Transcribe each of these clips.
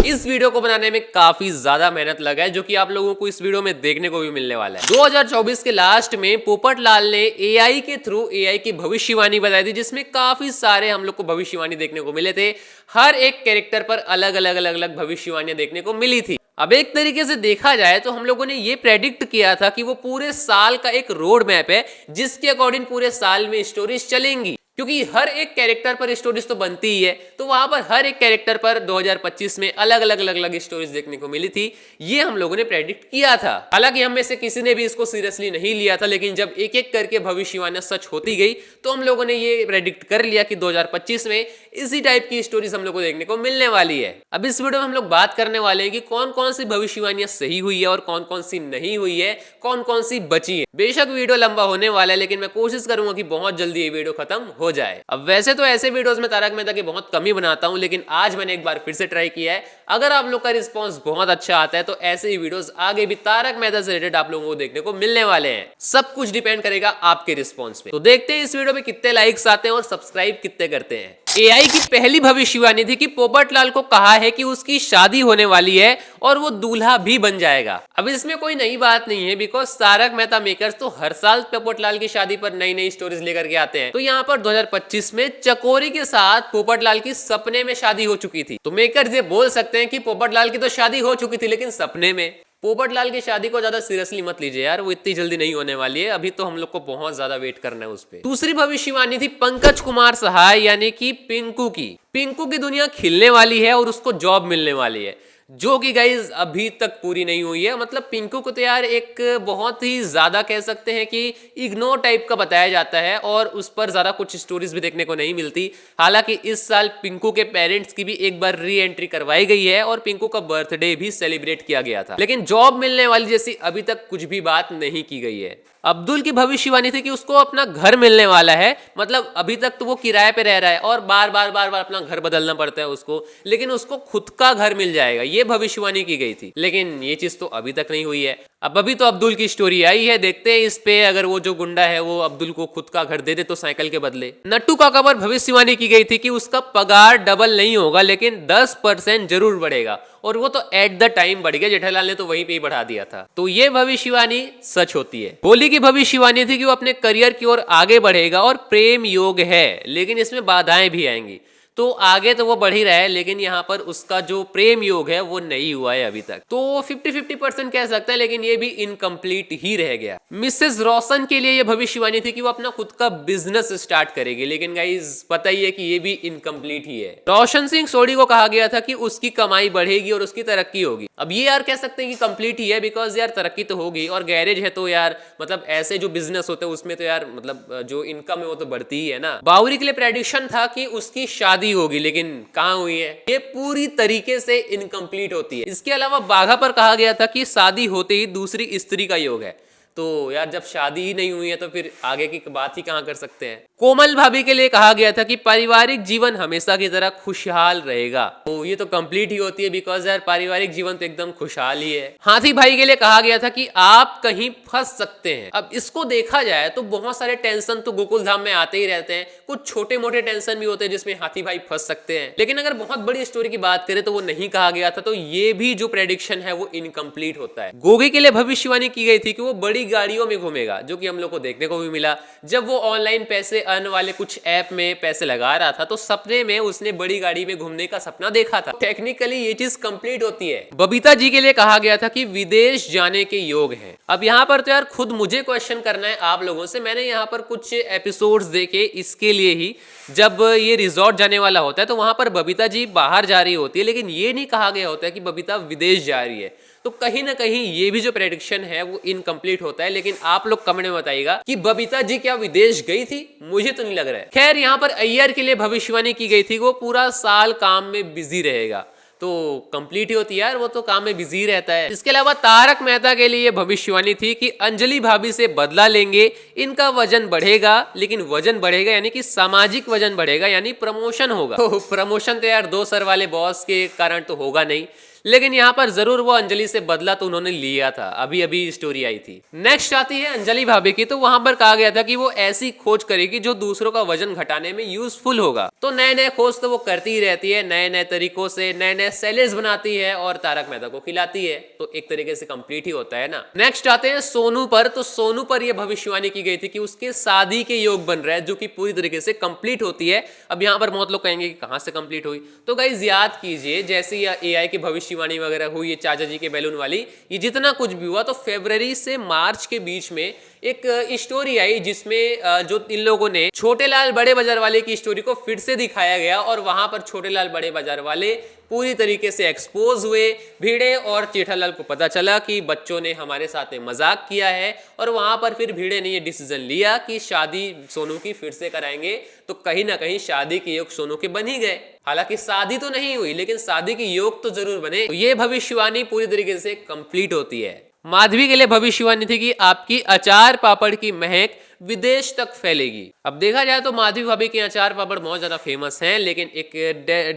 इस वीडियो को बनाने में काफी ज्यादा मेहनत लगा है, जो कि आप लोगों को इस वीडियो में देखने को भी मिलने वाला है। 2024 के लास्ट में पोपटलाल ने एआई के थ्रू एआई की भविष्यवाणी बताई थी, जिसमें काफी सारे हम लोग को भविष्यवाणी देखने को मिले थे। हर एक कैरेक्टर पर अलग अलग अलग अलग भविष्यवाणियां देखने को मिली थी। अब एक तरीके से देखा जाए तो हम लोगों ने ये प्रेडिक्ट किया था कि वो पूरे साल का एक रोड मैप है, जिसके अकॉर्डिंग पूरे साल में स्टोरीज चलेंगी, क्योंकि हर एक कैरेक्टर पर स्टोरीज तो बनती ही है। तो वहां पर हर एक कैरेक्टर पर 2025 में अलग अलग अलग अलग स्टोरीज देखने को मिली थी। ये हम लोगों ने प्रेडिक्ट किया था। हालांकि हम में से किसी ने भी इसको सीरियसली नहीं लिया था, लेकिन जब एक एक करके भविष्यवाणियां सच होती गई तो हम लोगों ने ये प्रेडिक्ट कर लिया कि 2025 में इसी टाइप की स्टोरीज हम लोग को देखने को मिलने वाली है। अब इस वीडियो में हम लोग बात करने वाले हैं कि कौन कौन सी भविष्यवाणियां सही हुई है और कौन कौन सी नहीं हुई है, कौन कौन सी बची है। बेशक वीडियो लंबा होने वाला है, लेकिन मैं कोशिश करूंगा कि बहुत जल्दी ये वीडियो खत्म हो जाए। अब वैसे तो ऐसे वीडियोस में तारक मेहता के बहुत कम ही बनाता हूं, लेकिन आज मैंने एक बार फिर से ट्राई किया है। अगर आप लोग का रिस्पांस बहुत अच्छा आता है तो ऐसे ही वीडियोस आगे भी तारक मेहता से रिलेटेड आप लोगों को देखने को मिलने वाले हैं। सब कुछ डिपेंड करेगा आपके रिस्पांस पे। तो देखते हैं इस वीडियो में कितने लाइक्स आते हैं और सब्सक्राइब कितने करते हैं। एआई की पहली भविष्यवाणी थी कि पोपटलाल को कहा है कि उसकी शादी होने वाली है और वो दूल्हा भी बन जाएगा। अब इसमें कोई नई बात नहीं है, बिकॉज तारक मेहता मेकर्स तो हर साल पोपटलाल की शादी पर नई नई स्टोरीज लेकर के आते हैं। तो यहाँ पर 2025 में चकोरी के साथ पोपटलाल की सपने में शादी हो चुकी थी। तो मेकर्स ये बोल सकते हैं कि पोपटलाल की तो शादी हो चुकी थी, लेकिन सपने में। पोपटलाल की शादी को ज्यादा सीरियसली मत लीजिए यार, वो इतनी जल्दी नहीं होने वाली है। अभी तो हम लोग को बहुत ज्यादा वेट करना है उस पे। दूसरी भविष्यवाणी थी पंकज कुमार सहाय यानी कि पिंकू की। पिंकू की दुनिया खिलने वाली है और उसको जॉब मिलने वाली है, जो कि गाइज अभी तक पूरी नहीं हुई है। मतलब पिंकू को तो यार एक बहुत ही ज्यादा कह सकते हैं कि इग्नोर टाइप का बताया जाता है और उस पर ज्यादा कुछ स्टोरीज भी देखने को नहीं मिलती। हालांकि इस साल पिंकू के पेरेंट्स की भी एक बार री एंट्री करवाई गई है और पिंकू का बर्थडे भी सेलिब्रेट किया गया था, लेकिन जॉब मिलने वाली जैसी अभी तक कुछ भी बात नहीं की गई है। अब्दुल की भविष्यवाणी थी कि उसको अपना घर मिलने वाला है। मतलब अभी तक तो वो किराए पे रह रहा है और बार बार बार बार अपना घर बदलना पड़ता है उसको, लेकिन उसको खुद का घर मिल जाएगा, ये भविष्यवाणी की गई थी। लेकिन ये चीज तो अभी तक नहीं हुई है। अब अभी तो अब्दुल की स्टोरी आई है, देखते हैं इस पे अगर वो जो गुंडा है वो अब्दुल को खुद का घर दे दे तो साइकिल के बदले। नट्टू काका पर भविष्यवाणी की गई थी कि उसका पगार डबल नहीं होगा, लेकिन 10% जरूर बढ़ेगा, और वो तो एट द टाइम बढ़ गया। जेठालाल ने तो वहीं पे ही बढ़ा दिया था। तो ये भविष्यवाणी सच होती है। होली की भविष्यवाणी थी कि वो अपने करियर की ओर आगे बढ़ेगा और प्रेम योग है, लेकिन इसमें बाधाएं भी आएंगी। तो आगे तो वो बढ़ ही रहा है, लेकिन यहाँ पर उसका जो प्रेम योग है वो नहीं हुआ है अभी तक। तो 50-50% कह सकते हैं, लेकिन ये भी इनकम्प्लीट ही रह गया। मिसेस रोशन के लिए ये भविष्यवाणी थी कि वो अपना खुद का बिजनेस स्टार्ट करेगी, लेकिन गाइस पता ही है कि ये भी इनकम्प्लीट ही है। रोशन सिंह सोढ़ी को कहा गया था कि उसकी कमाई बढ़ेगी और उसकी तरक्की होगी। अब ये यार कह सकते हैं कि कंप्लीट ही है, बिकॉज यार तरक्की तो होगी और गैरेज है तो यार मतलब ऐसे जो बिजनेस होते हैं उसमें तो यार मतलब जो इनकम है वो तो बढ़ती ही है ना। बावरी के लिए प्रेडिक्शन था कि उसकी शादी होगी, लेकिन कहां हुई है, ये पूरी तरीके से इनकम्प्लीट होती है। इसके अलावा बाघा पर कहा गया था कि शादी होते ही दूसरी स्त्री का योग है। तो यार जब शादी ही नहीं हुई है तो फिर आगे की बात ही कहां कर सकते हैं। कोमल भाभी के लिए कहा गया था कि पारिवारिक जीवन हमेशा की तरह खुशहाल रहेगा। तो ये तो कंप्लीट ही होती है, बिकॉज यार पारिवारिक जीवन तो एकदम खुशहाल ही है। हाथी भाई के लिए कहा गया था कि आप कहीं फंस सकते हैं। अब इसको देखा जाए तो बहुत सारे टेंशन तो गोकुल धाम में आते ही रहते हैं, कुछ छोटे मोटे टेंशन भी होते हैं जिसमें हाथी भाई फंस सकते हैं। लेकिन अगर बहुत बड़ी स्टोरी की बात करें तो वो नहीं कहा गया था, तो ये भी जो प्रेडिक्शन है वो इनकम्प्लीट होता है। गोगी के लिए भविष्यवाणी की गई थी कि वो बड़ी गाड़ियों में घूमेगा, जो कि हम लोग को देखने को भी मिला। जब वो ऑनलाइन पैसे अर्न वाले कुछ ऐप में पैसे लगा रहा था तो सपने में उसने बड़ी गाड़ी में घूमने का सपना देखा था। टेक्निकली ये चीज कंप्लीट होती है। बबीता जी के लिए कहा गया था कि विदेश जाने के योग हैं। अब यहाँ पर तो यार खुद मुझे क्वेश्चन करना है आप लोगों से। मैंने यहाँ पर कुछ एपिसोड्स देखे इसके लिए ही, जब ये रिजॉर्ट जाने वाला होता है तो वहां पर बबीता जी बाहर जा रही होती है, लेकिन ये नहीं कहा गया होता है कि बबीता विदेश जा रही है। तो कहीं ना कहीं ये भी जो प्रेडिक्शन है वो इनकम्प्लीट होता है। लेकिन आप लोग कमेंट में बताइएगा कि बबीता जी क्या विदेश गई थी, मुझे तो नहीं लग रहा है। खैर यहाँ पर अय्यर के लिए भविष्यवाणी की गई थी वो पूरा साल काम में बिजी रहेगा। तो कंप्लीट ही होती है यार, वो तो काम में बिजी रहता है। इसके अलावा तारक मेहता के लिए भविष्यवाणी थी कि अंजलि भाभी से बदला लेंगे, इनका वजन बढ़ेगा, लेकिन वजन बढ़ेगा यानी कि सामाजिक वजन बढ़ेगा, यानी प्रमोशन होगा। तो प्रमोशन तो यार 2 सर वाले बॉस के कारण तो होगा नहीं, लेकिन यहाँ पर जरूर वो अंजलि से बदला तो उन्होंने लिया था। अभी अभी स्टोरी आई थी। नेक्स्ट आती है अंजलि भाभी की। तो वहां पर कहा गया था कि वो ऐसी खोज करेगी जो दूसरों का वजन घटाने में यूजफुल होगा। तो नए नए खोज तो वो करती ही रहती है, नए नए तरीकों से नए नए सैलेड्स बनाती है और तारक मेहता को खिलाती है। तो एक तरीके से कंप्लीट ही होता है ना। नेक्स्ट आते हैं सोनू पर। तो सोनू पर यह भविष्यवाणी की गई थी कि उसके शादी के योग बन रहा है, जो कि पूरी तरीके से कंप्लीट होती है। अब यहाँ पर बहुत लोग कहेंगे कि कहां से कंप्लीट हुई। तो गाइस याद कीजिए, जैसे ये एआई की भविष्यवाणी वगैरह हुई, ये चाचा जी के बैलून वाली, ये जितना कुछ भी हुआ, तो फरवरी से मार्च के बीच में एक स्टोरी आई जिसमें जो इन लोगों ने छोटे लाल बड़े बाजार वाले की स्टोरी को फिर से दिखाया गया और वहां पर छोटे लाल बड़े बाजार वाले पूरी तरीके से एक्सपोज हुए। भिड़े और जेठालाल को पता चला कि बच्चों ने हमारे साथ में मजाक किया है और वहां पर फिर भिड़े ने ये डिसीजन लिया कि शादी सोनू की फिर से कराएंगे। तो कहीं ना कहीं शादी के योग सोनू के बन ही गए। हालांकि शादी तो नहीं हुई, लेकिन शादी के योग तो जरूर बने। तो ये भविष्यवाणी पूरी तरीके से कंप्लीट होती है। माधवी के लिए भविष्यवाणी थी कि आपकी अचार पापड़ की महक विदेश तक फैलेगी। अब देखा जाए तो माधवी भाभी के अचार पापड़ बहुत ज्यादा फेमस हैं, लेकिन एक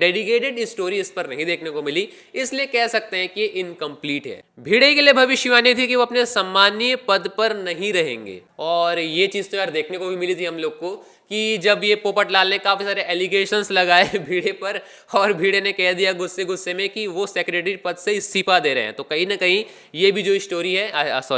डेडिकेटेड स्टोरी इस पर नहीं देखने को मिली, इसलिए कह सकते हैं कि इनकम्प्लीट है। भिड़े के लिए भविष्यवाणी थी कि वो अपने सम्मानीय पद पर नहीं रहेंगे। और ये चीज तो यार देखने को भी मिली थी हम लोग को कि जब ये पोपटलाल ने काफी सारे एलिगेशंस लगाए भिड़े पर और भिड़े ने कह दिया गुस्से गुस्से में कि वो सेक्रेटरी पद से इस्तीफा दे रहे हैं। तो कहीं ना कहीं ये भी जो स्टोरी है,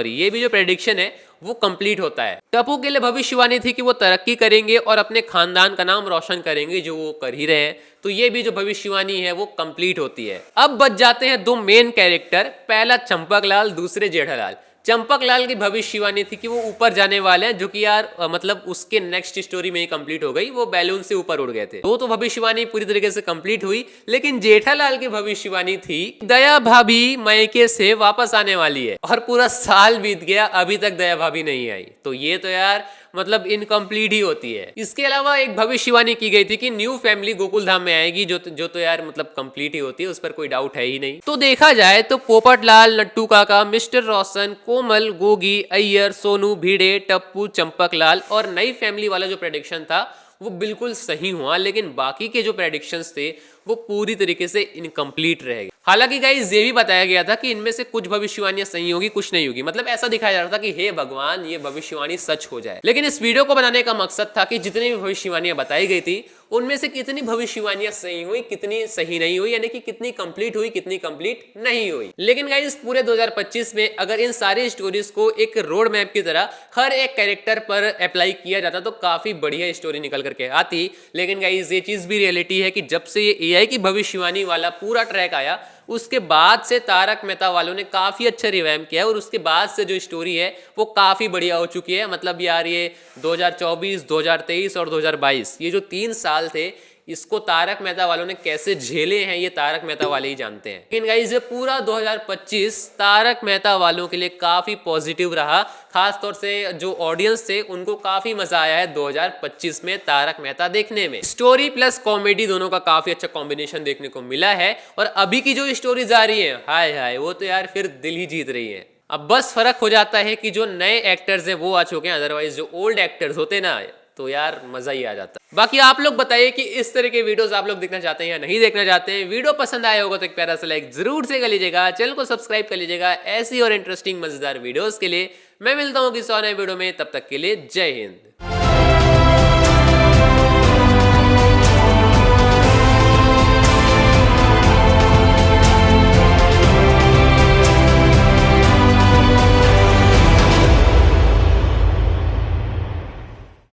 ये भी जो प्रेडिक्शन है वो कंप्लीट होता है। टप्पू के लिए भविष्यवाणी थी कि वो तरक्की करेंगे और अपने खानदान का नाम रोशन करेंगे, जो वो कर ही रहे हैं। तो ये भी जो भविष्यवाणी है वो कंप्लीट होती है। अब बच जाते हैं दो मेन कैरेक्टर, पहला चंपकलाल, दूसरे जेठालाल। चंपकलाल की भविष्यवाणी थी कि वो ऊपर जाने वाले हैं, जो कि यार मतलब उसके नेक्स्ट स्टोरी में ही कंप्लीट हो गई। वो बैलून से ऊपर उड़ गए थे। तो भविष्यवाणी पूरी तरीके से कंप्लीट हुई। लेकिन जेठालाल की भविष्यवाणी थी दया भाभी मायके से वापस आने वाली है, और पूरा साल बीत गया अभी तक दया भाभी नहीं आई। तो ये तो यार मतलब इनकम्प्लीट ही होती है। इसके अलावा एक भविष्यवाणी की गई थी कि न्यू फैमिली गोकुल धाम में आएगी, जो तो यार मतलब कंप्लीट ही होती है, उस पर कोई डाउट है ही नहीं। तो देखा जाए तो पोपटलाल, नट्टू काका, मिस्टर रोशन, कोमल, गोगी, अय्यर, सोनू, भिड़े, टप्पू, चंपकलाल और नई फैमिली वाला जो प्रेडिक्शन था वो बिल्कुल सही हुआ। लेकिन बाकी के जो प्रेडिक्शंस थे वो पूरी तरीके से इनकम्प्लीट रह गए। हालांकि गाइस ये भी बताया गया था कि इनमें से कुछ भविष्यवाणियां सही होगी, कुछ नहीं होगी। मतलब ऐसा दिखाया जा रहा था कि हे भगवान ये भविष्यवाणी सच हो जाए। लेकिन इस वीडियो को बनाने का मकसद था कि जितनी भी भविष्यवाणियां बताई गई थी उनमें से कितनी भविष्यवाणियां सही हुई, कितनी सही नहीं हुई, यानी कि कितनी कंप्लीट हुई, कितनी कंप्लीट नहीं हुई। लेकिन गाइस पूरे 2025 में अगर इन सारी स्टोरीज को एक रोड मैप की तरह हर एक कैरेक्टर पर अप्लाई किया जाता तो काफी बढ़िया स्टोरी निकल करके आती। लेकिन गाइस ये चीज भी रियलिटी है कि जब से ये एआई की भविष्यवाणी वाला पूरा ट्रैक आया उसके बाद से तारक मेहता वालों ने काफी अच्छा रिवैम्प किया और उसके बाद से जो स्टोरी है वो काफी बढ़िया हो चुकी है। मतलब यार ये 2024, 2023 और 2022 ये जो 3 साल थे, इसको तारक मेहता वालों ने कैसे झेले हैं ये तारक मेहता वाले ही जानते हैं। लेकिन गाइस ये पूरा 2025 तारक मेहता वालों के लिए काफी पॉजिटिव रहा। खास तौर से जो ऑडियंस थे उनको काफी मजा आया है 2025 में तारक मेहता देखने में। स्टोरी प्लस कॉमेडी दोनों का काफी अच्छा कॉम्बिनेशन देखने को मिला है। और अभी की जो स्टोरीज आ रही है, हाय हाय, वो तो यार फिर दिल ही जीत रही है। अब बस फर्क हो जाता है कि जो नए एक्टर्स हैं वो आ चुके हैं, अदरवाइज जो ओल्ड एक्टर्स होते ना तो यार मजा ही आ जाता। बाकी आप लोग बताइए कि इस तरह के वीडियोस आप लोग देखना चाहते हैं या नहीं देखना चाहते हैं। वीडियो पसंद आया होगा तो एक प्यारा सा लाइक जरूर से कर लीजिएगा, चैनल को सब्सक्राइब कर लीजिएगा ऐसी और इंटरेस्टिंग मजेदार वीडियोस के लिए। मैं मिलता हूँ किसी और नए वीडियो में, तब तक के लिए जय हिंद।